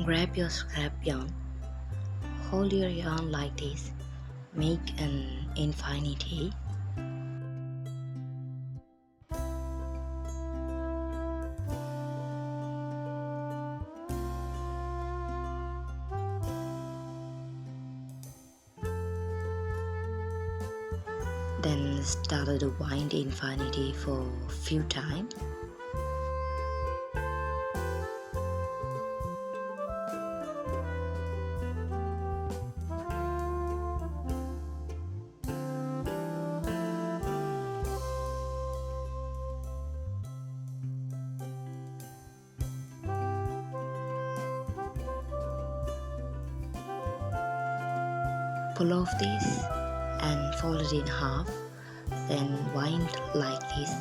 grab your scrap yarn, hold your yarn like this, make an infinity. Then start to wind infinity for a few times. Pull off this and fold it in half, then wind like this.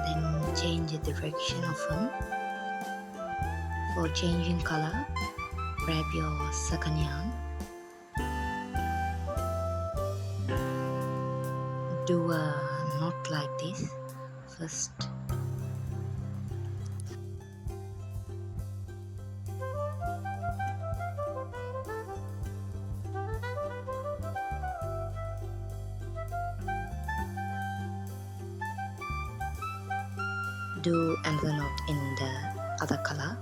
Then change the direction of them. For changing color, grab your second yarn. Do a knot like this first. Do another knot in the other color.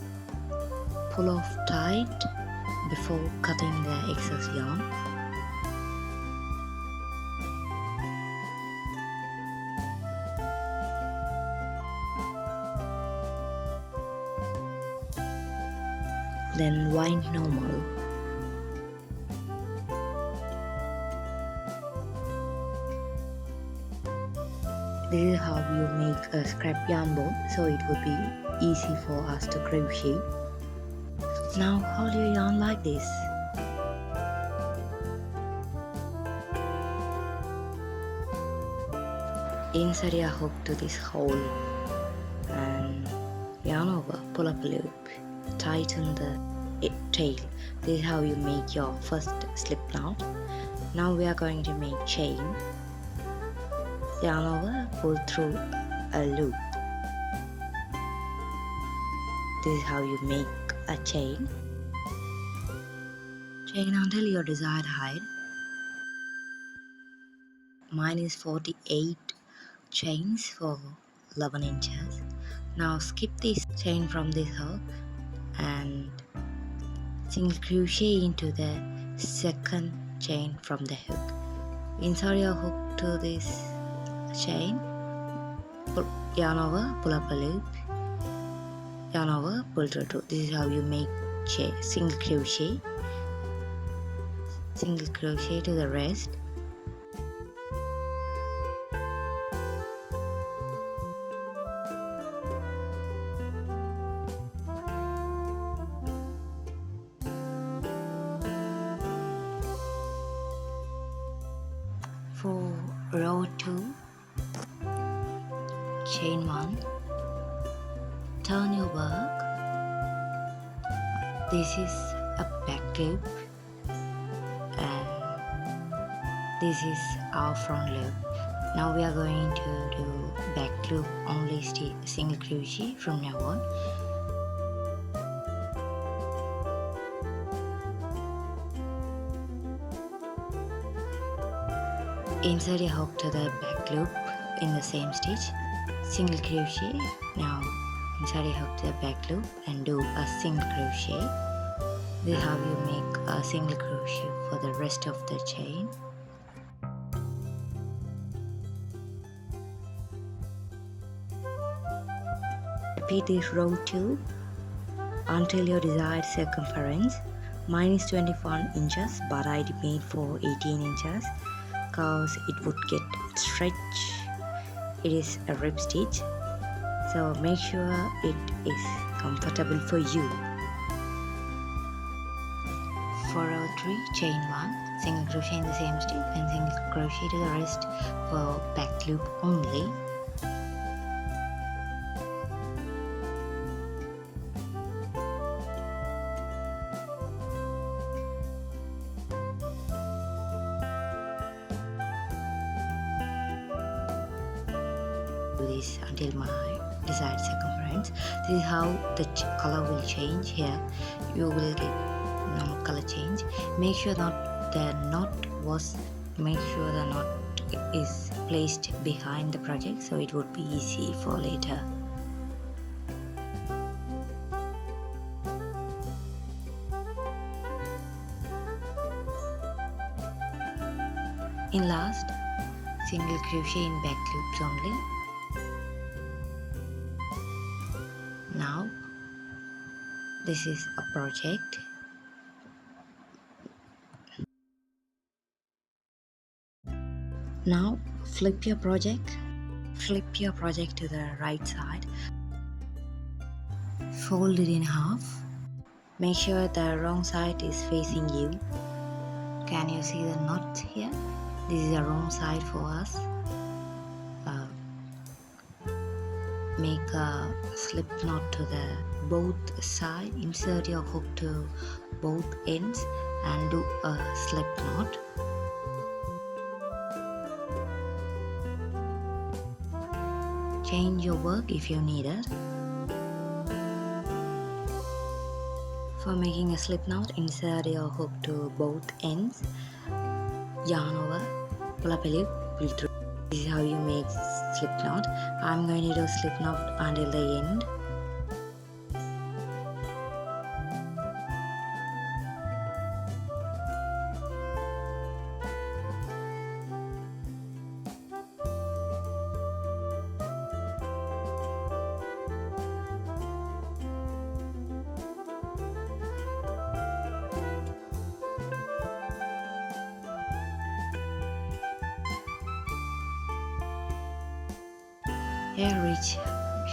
Pull off tight before cutting the excess yarn. Then wind normal. This is how you make a scrap yarn board, so it would be easy for us to crochet. Now hold your yarn like this. Insert your hook to this hole and yarn over, pull up a loop, tighten the tail. This is how you make your first slip knot. Now we are going to make chain. Yarn over, pull through a loop. This is how you make a chain. Chain until your desired height. Mine is 48 chains for 11 inches. Now skip this chain from this hook and single crochet into the second chain from the hook. Insert your hook to this chain, yarn over, pull up a loop, yarn over, pull through. This is how you make single crochet to the rest. For row 2, chain 1, turn your work. This is a back loop and this is our front loop. Now we are going to do back loop only single crochet from now on. Insert your hook to the back loop in the same stitch, single crochet. Now insert your hook to the back loop and do a single crochet. This is how you make a single crochet for the rest of the chain. Repeat this row 2 until your desired circumference. Mine is 21 inches but I made for 18 inches because it would get stretch. It is a rib stitch, so make sure it is comfortable for you. For row 3, chain 1, single crochet in the same stitch and single crochet to the rest for back loop only. this until my desired circumference. This is how the color will change. Here you will get normal color change. Make sure that the knot is placed behind the project, so it would be easy for later. In last, single crochet in back loops only. Now this is a project. Now flip your project to the right side, fold it in half. Make sure the wrong side is facing you. Can you see the knot here? This is the wrong side for us. Make a slip knot to the both side. Insert your hook to both ends and do a slip knot. Change your work if you need it. For making a slip knot, insert your hook to both ends, yarn over, pull up a loop, pull through. This is how you make slip knot. I'm going to do slip knot until the end.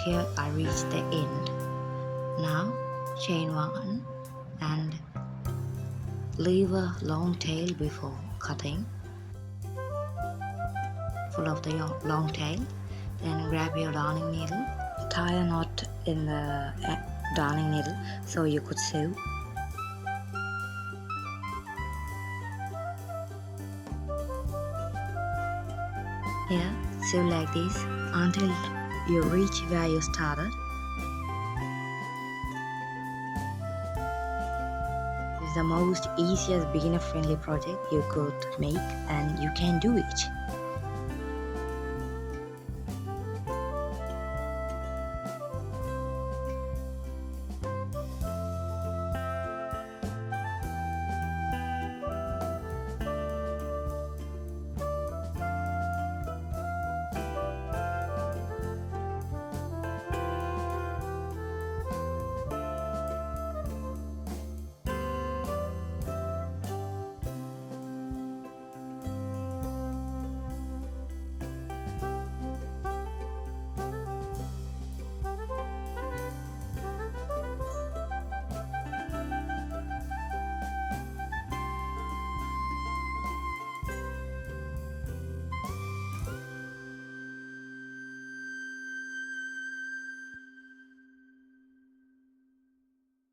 Here I reach the end. Now chain 1 and leave a long tail before cutting. Full of the long tail. Then grab your darning needle, tie a knot in the darning needle so you could sew. Here, sew like this until you reach where you started. This is the most easiest beginner friendly project you could make, and you can do it.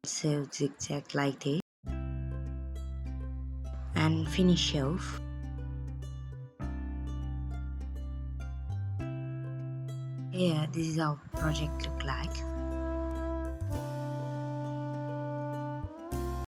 Sew zigzag like this and finish off. Here, this is how project look like.